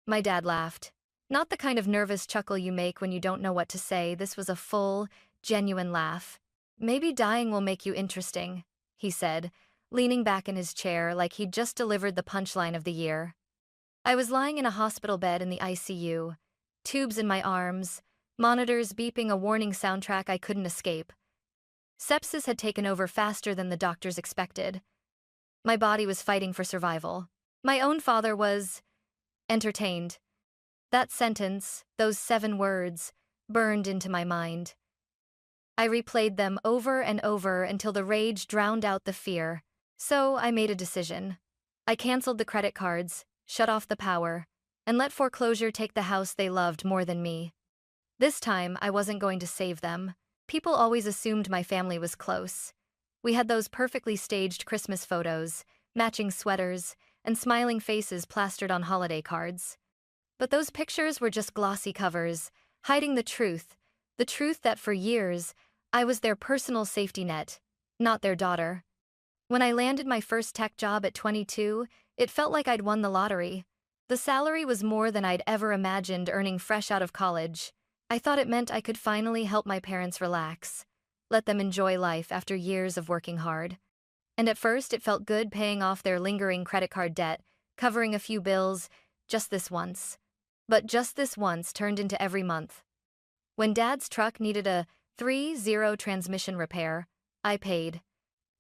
My dad laughed. Not the kind of nervous chuckle you make when you don't know what to say. This was a full, genuine laugh. Maybe dying will make you interesting, he said, leaning back in his chair like he'd just delivered the punchline of the year. I was lying in a hospital bed in the ICU, tubes in my arms, monitors beeping a warning soundtrack I couldn't escape. Sepsis had taken over faster than the doctors expected. My body was fighting for survival. My own father was entertained. That sentence, those 7 words, burned into my mind. I replayed them over and over until the rage drowned out the fear. So I made a decision. I canceled the credit cards, shut off the power, and let foreclosure take the house they loved more than me. This time, I wasn't going to save them. People always assumed my family was close. We had those perfectly staged Christmas photos, matching sweaters, and smiling faces plastered on holiday cards. But those pictures were just glossy covers, hiding the truth that for years, I was their personal safety net, not their daughter. When I landed my first tech job at 22, it felt like I'd won the lottery. The salary was more than I'd ever imagined earning fresh out of college. I thought it meant I could finally help my parents relax, let them enjoy life after years of working hard. And at first, it felt good paying off their lingering credit card debt, covering a few bills, just this once. But just this once turned into every month. When Dad's truck needed a 3.0 transmission repair, I paid.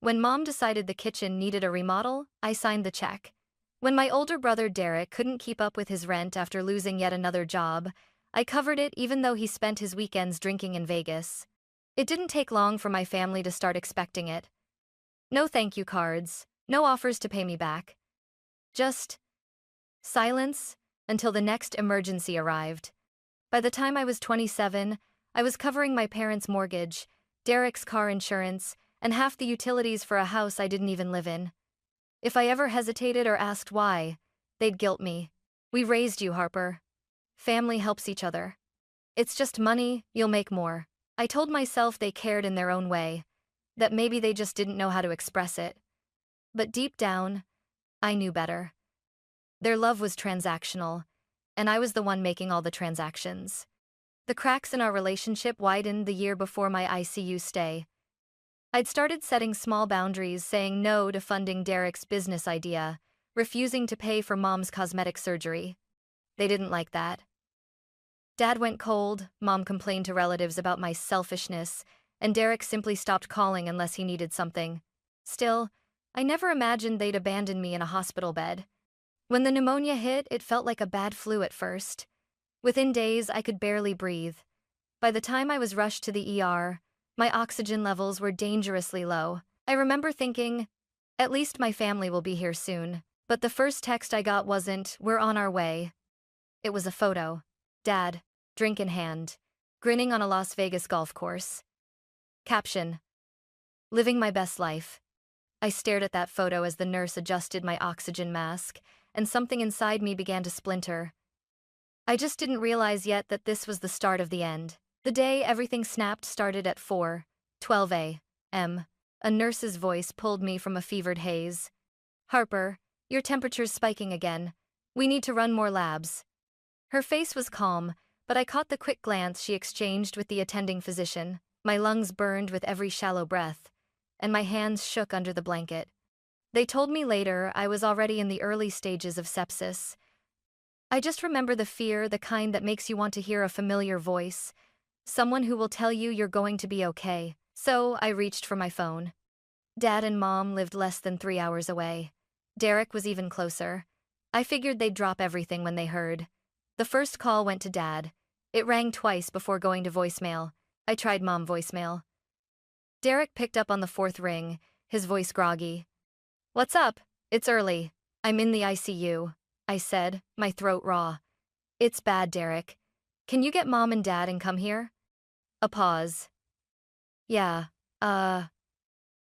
When Mom decided the kitchen needed a remodel, I signed the check. When my older brother Derek couldn't keep up with his rent after losing yet another job, I covered it even though he spent his weekends drinking in Vegas. It didn't take long for my family to start expecting it. No thank you cards, no offers to pay me back. Just silence until the next emergency arrived. By the time I was 27, I was covering my parents' mortgage, Derek's car insurance, and half the utilities for a house I didn't even live in. If I ever hesitated or asked why, they'd guilt me. We raised you, Harper. Family helps each other. It's just money, you'll make more. I told myself they cared in their own way, that maybe they just didn't know how to express it. But deep down, I knew better. Their love was transactional, and I was the one making all the transactions. The cracks in our relationship widened the year before my ICU stay. I'd started setting small boundaries, saying no to funding Derek's business idea, refusing to pay for Mom's cosmetic surgery. They didn't like that. Dad went cold, Mom complained to relatives about my selfishness, and Derek simply stopped calling unless he needed something. Still, I never imagined they'd abandon me in a hospital bed. When the pneumonia hit, it felt like a bad flu at first. Within days, I could barely breathe. By the time I was rushed to the ER, my oxygen levels were dangerously low. I remember thinking, at least my family will be here soon. But the first text I got wasn't, "We're on our way." It was a photo. Dad, drink in hand, grinning on a Las Vegas golf course. Caption: living my best life. I stared at that photo as the nurse adjusted my oxygen mask, and something inside me began to splinter. I just didn't realize yet that this was the start of the end. The day everything snapped started at 4:12 a.m. A nurse's voice pulled me from a fevered haze. "Harper, your temperature's spiking again. We need to run more labs." Her face was calm, but I caught the quick glance she exchanged with the attending physician. My lungs burned with every shallow breath, and my hands shook under the blanket. They told me later I was already in the early stages of sepsis. I just remember the fear, the kind that makes you want to hear a familiar voice, someone who will tell you you're going to be okay. So I reached for my phone. Dad and Mom lived less than 3 hours away. Derek was even closer. I figured they'd drop everything when they heard. The first call went to Dad. It rang twice before going to voicemail. I tried Mom voicemail. Derek picked up on the 4th ring, his voice groggy. "What's up? It's early. I'm in the ICU," I said, my throat raw. "It's bad, Derek. Can you get Mom and Dad and come here?" A pause. "Yeah,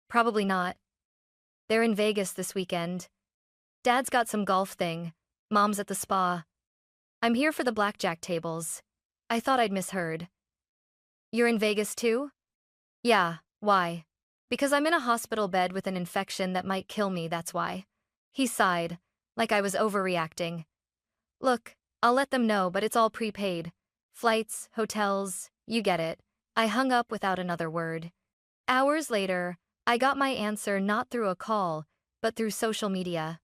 probably not. They're in Vegas this weekend. Dad's got some golf thing. Mom's at the spa. I'm here for the blackjack tables." I thought I'd misheard. "You're in Vegas too?" "Yeah, why?" "Because I'm in a hospital bed with an infection that might kill me, that's why." He sighed, like I was overreacting. "Look, I'll let them know, but it's all prepaid. Flights, hotels, you get it. I hung up without another word. Hours later, I got my answer not through a call, but through social media.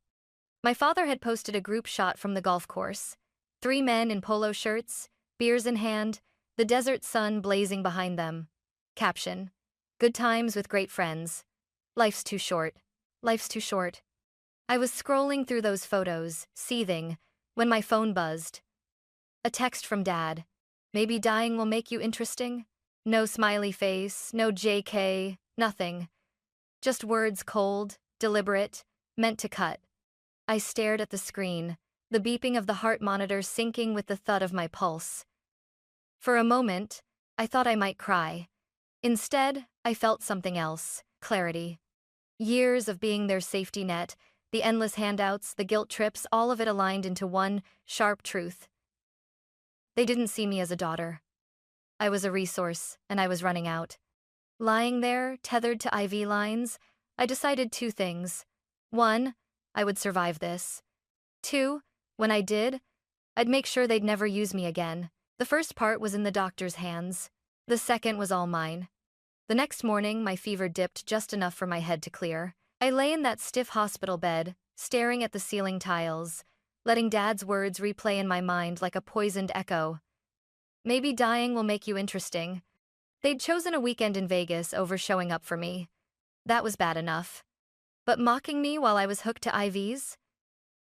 My father had posted a group shot from the golf course. 3 men in polo shirts, beers in hand, the desert sun blazing behind them. Caption: Good times with great friends. Life's too short. Life's too short. I was scrolling through those photos, seething, when my phone buzzed. A text from Dad. Maybe dying will make you interesting? No smiley face, no JK, nothing. Just words cold, deliberate, meant to cut. I stared at the screen, the beeping of the heart monitor syncing with the thud of my pulse. For a moment, I thought I might cry. Instead, I felt something else: clarity. Years of being their safety net, the endless handouts, the guilt trips, all of it aligned into one sharp truth. They didn't see me as a daughter. I was a resource, and I was running out. Lying there, tethered to IV lines, I decided 2 things. 1, I would survive this. 2, when I did, I'd make sure they'd never use me again. The first part was in the doctor's hands. The second was all mine. The next morning, my fever dipped just enough for my head to clear. I lay in that stiff hospital bed, staring at the ceiling tiles, letting Dad's words replay in my mind like a poisoned echo. Maybe dying will make you interesting. They'd chosen a weekend in Vegas over showing up for me. That was bad enough. But mocking me while I was hooked to IVs?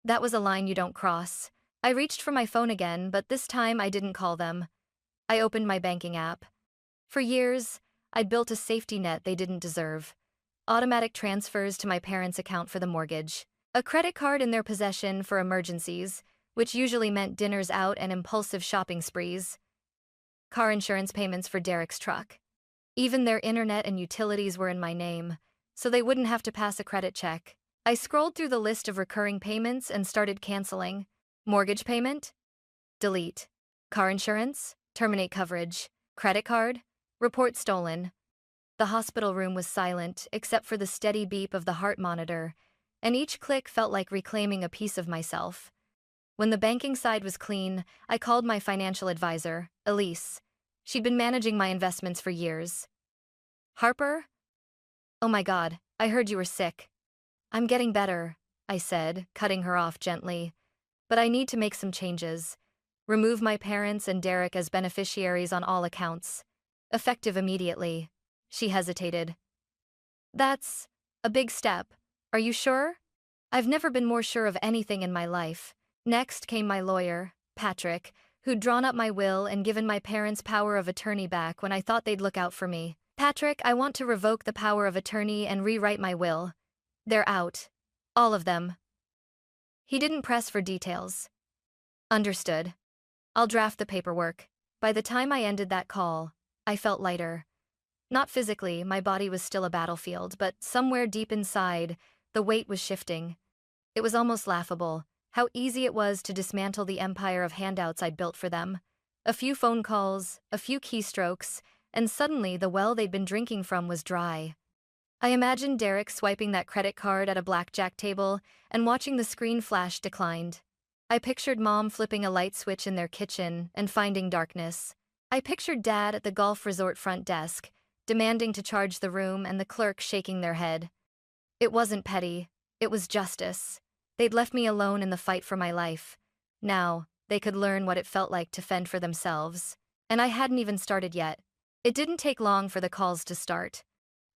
That was a line you don't cross. I reached for my phone again, but this time I didn't call them. I opened my banking app. For years, I'd built a safety net they didn't deserve. Automatic transfers to my parents' account for the mortgage. A credit card in their possession for emergencies, which usually meant dinners out and impulsive shopping sprees. Car insurance payments for Derek's truck. Even their internet and utilities were in my name, so they wouldn't have to pass a credit check. I scrolled through the list of recurring payments and started canceling. Mortgage payment? Delete. Car insurance? Terminate coverage. Credit card? Report stolen. The hospital room was silent, except for the steady beep of the heart monitor, and each click felt like reclaiming a piece of myself. When the banking side was clean, I called my financial advisor, Elise. She'd been managing my investments for years. Harper? Oh my God, I heard you were sick. I'm getting better, I said, cutting her off gently. But I need to make some changes. Remove my parents and Derek as beneficiaries on all accounts. Effective immediately. She hesitated. That's a big step. Are you sure? I've never been more sure of anything in my life. Next came my lawyer, Patrick, who'd drawn up my will and given my parents power of attorney back when I thought they'd look out for me. Patrick, I want to revoke the power of attorney and rewrite my will. They're out. All of them. He didn't press for details. Understood. I'll draft the paperwork. By the time I ended that call, I felt lighter. Not physically, my body was still a battlefield, but somewhere deep inside, the weight was shifting. It was almost laughable, how easy it was to dismantle the empire of handouts I'd built for them. A few phone calls, a few keystrokes, and suddenly the well they'd been drinking from was dry. I imagined Derek swiping that credit card at a blackjack table and watching the screen flash declined. I pictured Mom flipping a light switch in their kitchen and finding darkness. I pictured Dad at the golf resort front desk, demanding to charge the room and the clerk shaking their head. It wasn't petty, it was justice. They'd left me alone in the fight for my life. Now, they could learn what it felt like to fend for themselves. And I hadn't even started yet. It didn't take long for the calls to start.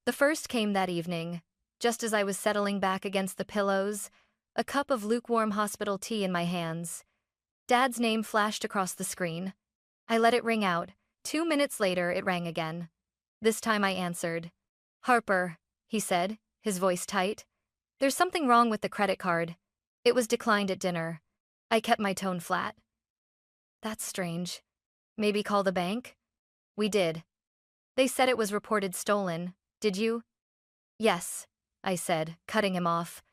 The first came that evening, just as I was settling back against the pillows, a cup of lukewarm hospital tea in my hands. Dad's name flashed across the screen. I let it ring out. 2 minutes later, it rang again. This time I answered. Harper, he said, his voice tight. There's something wrong with the credit card. It was declined at dinner. I kept my tone flat. That's strange. Maybe call the bank? We did. They said it was reported stolen. Did you? Yes, I said, cutting him off.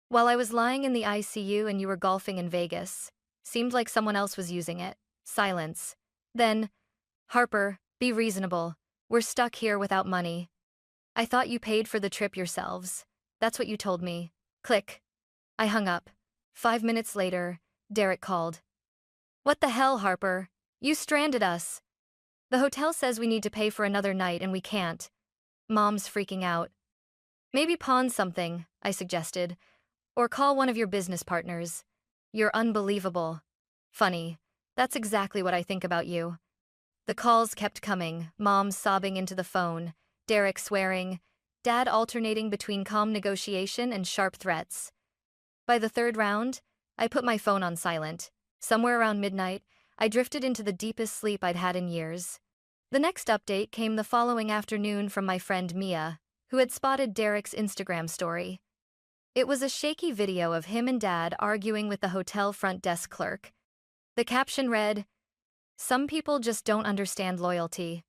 While I was lying in the ICU and you were golfing in Vegas, seemed like someone else was using it. Silence. Then, Harper, be reasonable. We're stuck here without money. I thought you paid for the trip yourselves. That's what you told me. Click. I hung up. 5 minutes later, Derek called. What the hell, Harper? You stranded us. The hotel says we need to pay for another night and we can't. Mom's freaking out. Maybe pawn something, I suggested. Or call one of your business partners. You're unbelievable. Funny. That's exactly what I think about you. The calls kept coming, Mom sobbing into the phone, Derek swearing, Dad alternating between calm negotiation and sharp threats. By the third round, I put my phone on silent. Somewhere around midnight, I drifted into the deepest sleep I'd had in years. The next update came the following afternoon from my friend Mia, who had spotted Derek's Instagram story. It was a shaky video of him and Dad arguing with the hotel front desk clerk. The caption read, "Some people just don't understand loyalty."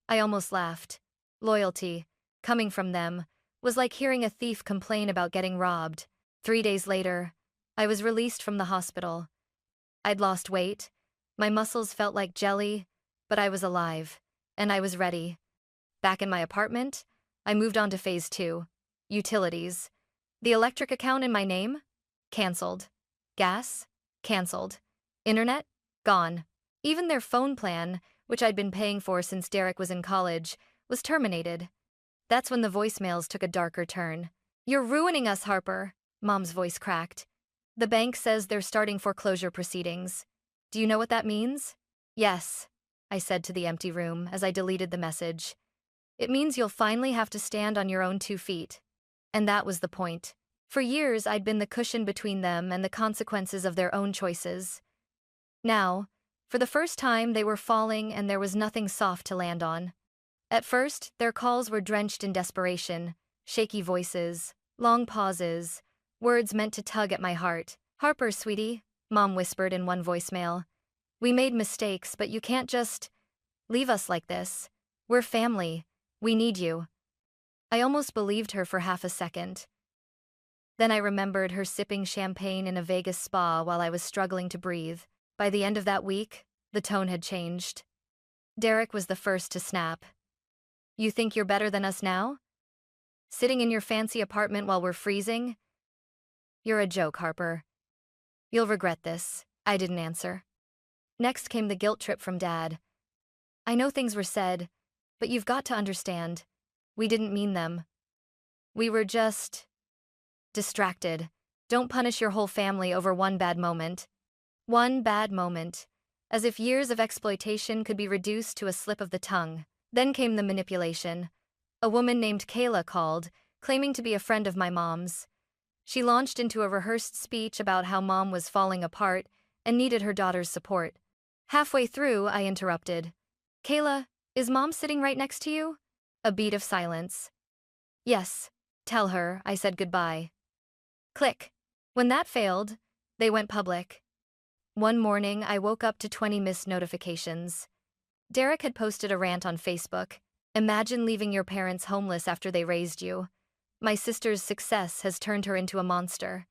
I almost laughed. Loyalty, coming from them, was like hearing a thief complain about getting robbed. 3 days later, I was released from the hospital. I'd lost weight, my muscles felt like jelly, but I was alive, and I was ready. Back in my apartment, I moved on to phase 2, utilities. The electric account in my name? Cancelled. Gas? Cancelled. Internet? Gone. Even their phone plan, which I'd been paying for since Derek was in college, was terminated. That's when the voicemails took a darker turn. "You're ruining us, Harper," Mom's voice cracked. "The bank says they're starting foreclosure proceedings. Do you know what that means?" "Yes," I said to the empty room as I deleted the message. "It means you'll finally have to stand on your own 2 feet." And that was the point. For years, I'd been the cushion between them and the consequences of their own choices. Now, for the first time, they were falling and there was nothing soft to land on. At first, their calls were drenched in desperation, shaky voices, long pauses, words meant to tug at my heart. "Harper, sweetie," Mom whispered in one voicemail. "We made mistakes, but you can't just leave us like this. We're family. We need you." I almost believed her for half a second. Then I remembered her sipping champagne in a Vegas spa while I was struggling to breathe. By the end of that week, the tone had changed. Derek was the first to snap. "You think you're better than us now? Sitting in your fancy apartment while we're freezing? You're a joke, Harper. You'll regret this." I didn't answer. Next came the guilt trip from Dad. "I know things were said, but you've got to understand. We didn't mean them. We were just distracted. Don't punish your whole family over one bad moment." One bad moment. As if years of exploitation could be reduced to a slip of the tongue. Then came the manipulation. A woman named Kayla called, claiming to be a friend of my mom's. She launched into a rehearsed speech about how Mom was falling apart and needed her daughter's support. Halfway through, I interrupted. "Kayla, is Mom sitting right next to you?" A beat of silence. "Yes, tell her I said goodbye." Click. When that failed, they went public. One morning, I woke up to 20 missed notifications. Derek had posted a rant on Facebook. "Imagine leaving your parents homeless after they raised you. My sister's success has turned her into a monster."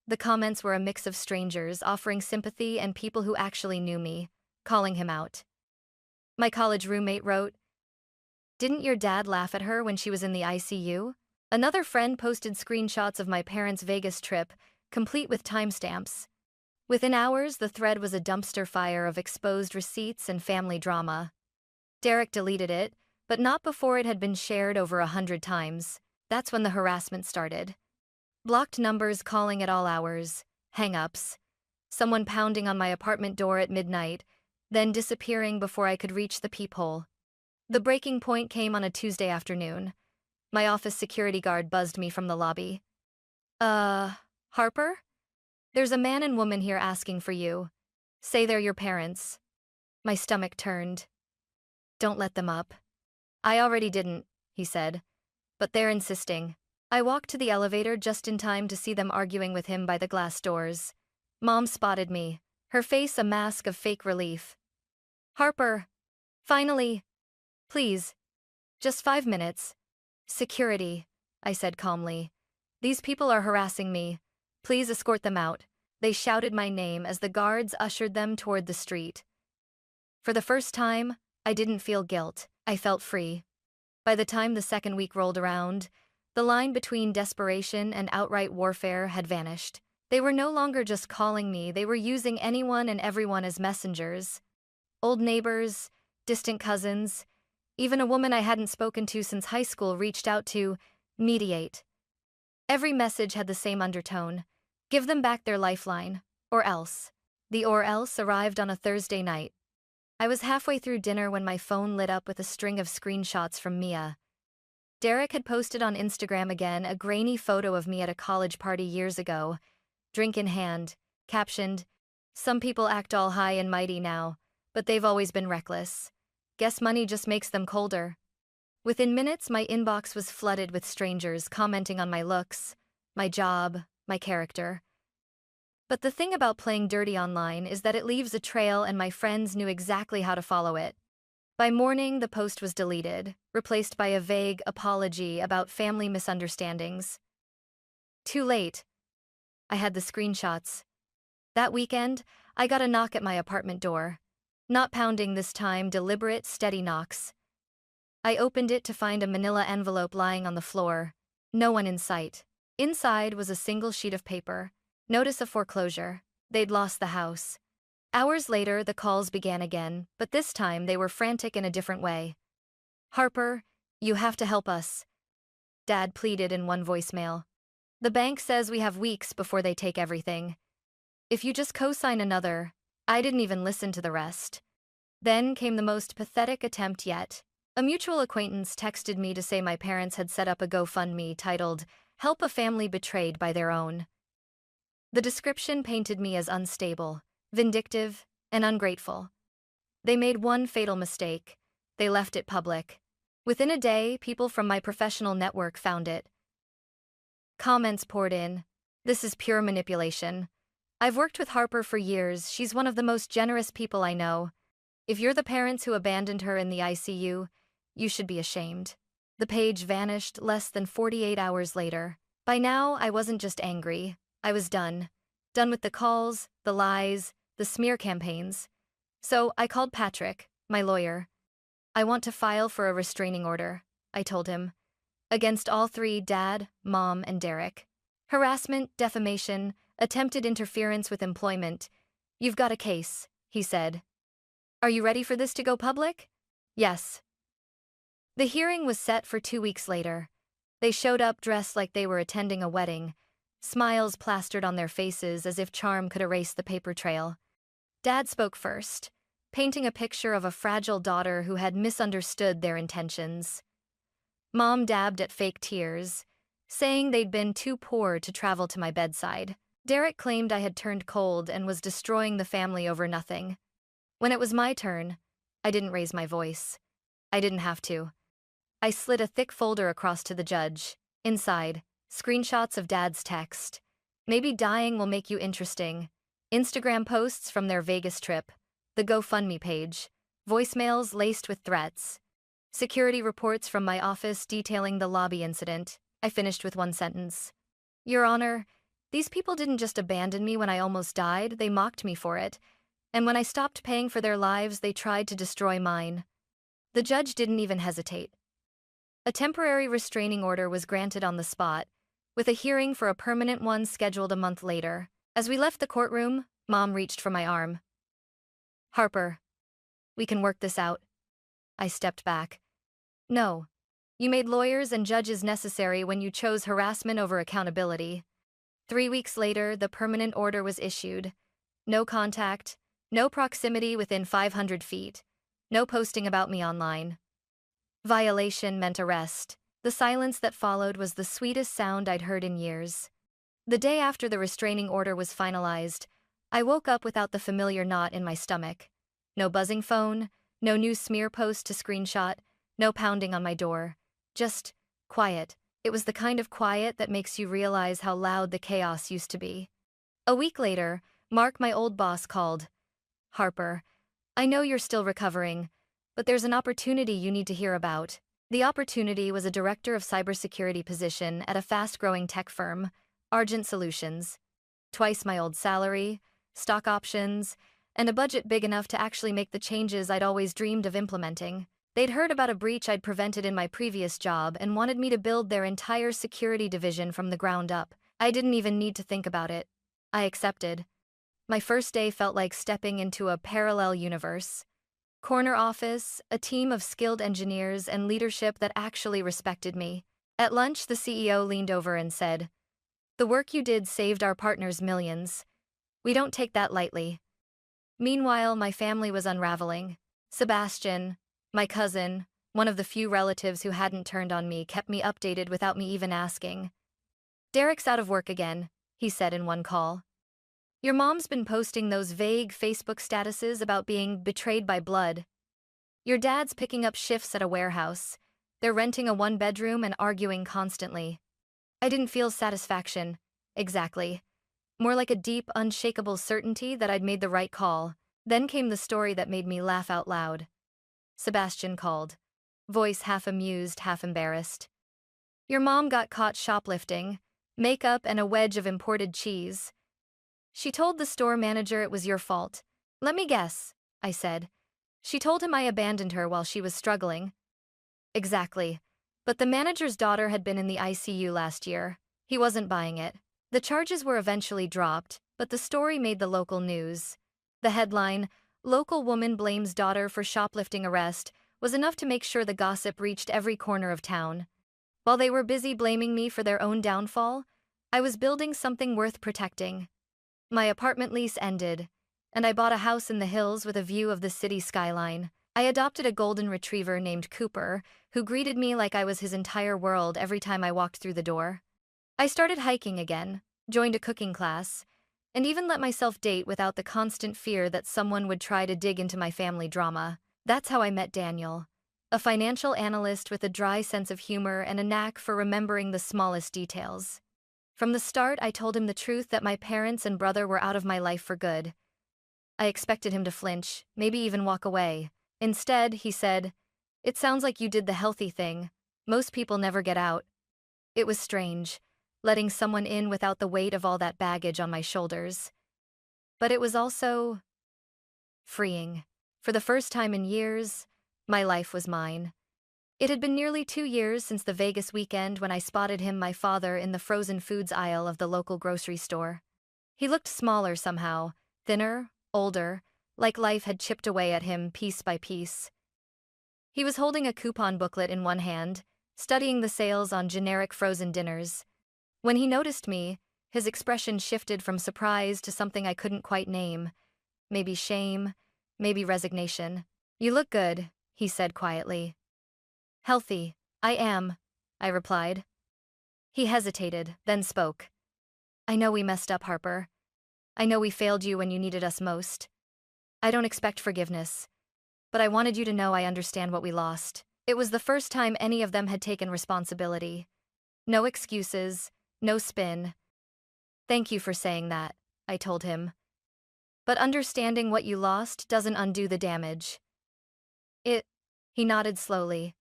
The comments were a mix of strangers offering sympathy and people who actually knew me, calling him out. My college roommate wrote, "Didn't your dad laugh at her when she was in the ICU?" Another friend posted screenshots of my parents' Vegas trip, complete with timestamps. Within hours, the thread was a dumpster fire of exposed receipts and family drama. Derek deleted it, but not before it had been shared over 100 times. That's when the harassment started. Blocked numbers calling at all hours, hang-ups, someone pounding on my apartment door at midnight, then disappearing before I could reach the peephole. The breaking point came on a Tuesday afternoon. My office security guard buzzed me from the lobby. Harper? There's a man and woman here asking for you. Say they're your parents." My stomach turned. "Don't let them up." "I already didn't," he said. "But they're insisting." I walked to the elevator just in time to see them arguing with him by the glass doors. Mom spotted me, her face a mask of fake relief. "Harper. Finally. Please. Just 5 minutes." "Security," I said calmly. "These people are harassing me. Please escort them out." They shouted my name as the guards ushered them toward the street. For the first time, I didn't feel guilt. I felt free. By the time the second week rolled around, the line between desperation and outright warfare had vanished. They were no longer just calling me, they were using anyone and everyone as messengers. Old neighbors, distant cousins, even a woman I hadn't spoken to since high school reached out to mediate. Every message had the same undertone: give them back their lifeline, or else. The or else arrived on a Thursday night. I was halfway through dinner when my phone lit up with a string of screenshots from Mia. Derek had posted on Instagram again a grainy photo of me at a college party years ago, drink in hand, captioned, "Some people act all high and mighty now, but they've always been reckless. Guess money just makes them colder." Within minutes, my inbox was flooded with strangers commenting on my looks, my job, my character. But the thing about playing dirty online is that it leaves a trail, and my friends knew exactly how to follow it. By morning, the post was deleted, replaced by a vague apology about family misunderstandings. Too late. I had the screenshots. That weekend, I got a knock at my apartment door. Not pounding this time, deliberate, steady knocks. I opened it to find a manila envelope lying on the floor. No one in sight. Inside was a single sheet of paper. Notice of foreclosure. They'd lost the house. Hours later, the calls began again, but this time they were frantic in a different way. "Harper, you have to help us," Dad pleaded in one voicemail. "The bank says we have weeks before they take everything. If you just co-sign another." I didn't even listen to the rest. Then came the most pathetic attempt yet. A mutual acquaintance texted me to say my parents had set up a GoFundMe titled, "Help a Family Betrayed by Their Own." The description painted me as unstable, vindictive, and ungrateful. They made one fatal mistake. They left it public. Within a day, people from my professional network found it. Comments poured in. "This is pure manipulation. I've worked with Harper for years. She's one of the most generous people I know. If you're the parents who abandoned her in the ICU, you should be ashamed." The page vanished less than 48 hours later. By now, I wasn't just angry. I was done. Done with the calls, the lies, the smear campaigns. So I called Patrick, my lawyer. "I want to file for a restraining order," I told him. "Against all three: Dad, Mom, and Derek. Harassment, defamation, attempted interference with employment. You've got a case," he said. "Are you ready for this to go public?" "Yes." The hearing was set for 2 weeks later. They showed up dressed like they were attending a wedding, smiles plastered on their faces as if charm could erase the paper trail. Dad spoke first, painting a picture of a fragile daughter who had misunderstood their intentions. Mom dabbed at fake tears, saying they'd been too poor to travel to my bedside. Derek claimed I had turned cold and was destroying the family over nothing. When it was my turn, I didn't raise my voice. I didn't have to. I slid a thick folder across to the judge. Inside, screenshots of Dad's text. "Maybe dying will make you interesting." Instagram posts from their Vegas trip. The GoFundMe page. Voicemails laced with threats. Security reports from my office detailing the lobby incident. I finished with one sentence. "Your Honor, these people didn't just abandon me when I almost died, they mocked me for it. And when I stopped paying for their lives, they tried to destroy mine." The judge didn't even hesitate. A temporary restraining order was granted on the spot, with a hearing for a permanent one scheduled a month later. As we left the courtroom, Mom reached for my arm. "Harper, we can work this out." I stepped back. "No. You made lawyers and judges necessary when you chose harassment over accountability." 3 weeks later, the permanent order was issued. No contact, no proximity within 500 feet, no posting about me online. Violation meant arrest. The silence that followed was the sweetest sound I'd heard in years. The day after the restraining order was finalized, I woke up without the familiar knot in my stomach. No buzzing phone, no new smear post to screenshot, no pounding on my door. Just quiet. It was the kind of quiet that makes you realize how loud the chaos used to be. A week later, Mark, my old boss, called. "Harper, I know you're still recovering, but there's an opportunity you need to hear about." The opportunity was a director of cybersecurity position at a fast-growing tech firm, Argent Solutions. Twice my old salary, stock options, and a budget big enough to actually make the changes I'd always dreamed of implementing. They'd heard about a breach I'd prevented in my previous job and wanted me to build their entire security division from the ground up. I didn't even need to think about it. I accepted. My first day felt like stepping into a parallel universe. Corner office, a team of skilled engineers, and leadership that actually respected me. At lunch, the CEO leaned over and said, "The work you did saved our partners millions. We don't take that lightly." Meanwhile, my family was unraveling. Sebastian, my cousin, one of the few relatives who hadn't turned on me, kept me updated without me even asking. "Derek's out of work again," he said in one call. "Your mom's been posting those vague Facebook statuses about being betrayed by blood. Your dad's picking up shifts at a warehouse. They're renting a one-bedroom and arguing constantly." I didn't feel satisfaction, exactly. More like a deep, unshakable certainty that I'd made the right call. Then came the story that made me laugh out loud. Sebastian called, voice half amused, half embarrassed. "Your mom got caught shoplifting, makeup and a wedge of imported cheese. She told the store manager it was your fault." "Let me guess," I said. "She told him I abandoned her while she was struggling." "Exactly. But the manager's daughter had been in the ICU last year. He wasn't buying it. The charges were eventually dropped, but the story made the local news. The headline, 'Local Woman Blames Daughter for Shoplifting Arrest,' was enough to make sure the gossip reached every corner of town. While they were busy blaming me for their own downfall, I was building something worth protecting. My apartment lease ended, and I bought a house in the hills with a view of the city skyline. I adopted a golden retriever named Cooper, who greeted me like I was his entire world every time I walked through the door. I started hiking again, joined a cooking class, and even let myself date without the constant fear that someone would try to dig into my family drama. That's how I met Daniel, a financial analyst with a dry sense of humor and a knack for remembering the smallest details. From the start, I told him the truth that my parents and brother were out of my life for good. I expected him to flinch, maybe even walk away. Instead, he said, "It sounds like you did the healthy thing. Most people never get out." It was strange, letting someone in without the weight of all that baggage on my shoulders. But it was also freeing. For the first time in years, my life was mine. It had been nearly 2 years since the Vegas weekend when I spotted him, my father, in the frozen foods aisle of the local grocery store. He looked smaller somehow, thinner, older, like life had chipped away at him piece by piece. He was holding a coupon booklet in one hand, studying the sales on generic frozen dinners. When he noticed me, his expression shifted from surprise to something I couldn't quite name. Maybe shame, maybe resignation. "You look good," he said quietly. "Healthy, I am," I replied. He hesitated, then spoke. "I know we messed up, Harper. I know we failed you when you needed us most. I don't expect forgiveness, but I wanted you to know I understand what we lost." It was the first time any of them had taken responsibility. No excuses, no spin. "Thank you for saying that," I told him. "But understanding what you lost doesn't undo the damage." He nodded slowly.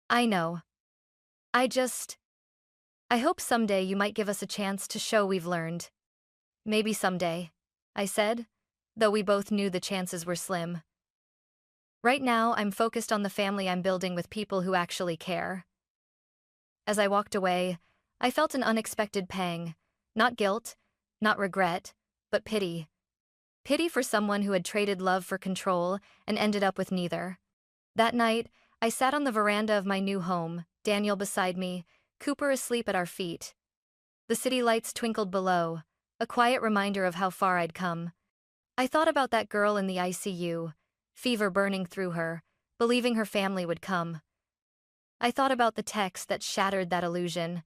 "I know. I hope someday you might give us a chance to show we've learned." "Maybe someday," I said, though we both knew the chances were slim. Right now, I'm focused on the family I'm building with people who actually care. As I walked away, I felt an unexpected pang. Not guilt, not regret, but pity. Pity for someone who had traded love for control and ended up with neither. That night, I sat on the veranda of my new home, Daniel beside me, Cooper asleep at our feet. The city lights twinkled below, a quiet reminder of how far I'd come. I thought about that girl in the ICU, fever burning through her, believing her family would come. I thought about the text that shattered that illusion.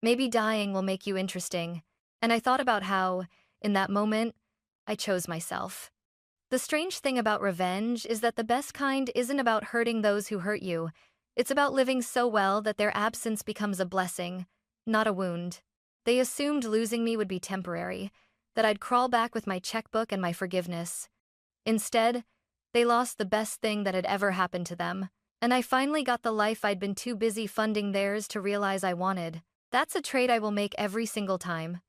"Maybe dying will make you interesting." And I thought about how, in that moment, I chose myself. The strange thing about revenge is that the best kind isn't about hurting those who hurt you. It's about living so well that their absence becomes a blessing, not a wound. They assumed losing me would be temporary, that I'd crawl back with my checkbook and my forgiveness. Instead, they lost the best thing that had ever happened to them, and I finally got the life I'd been too busy funding theirs to realize I wanted. That's a trade I will make every single time.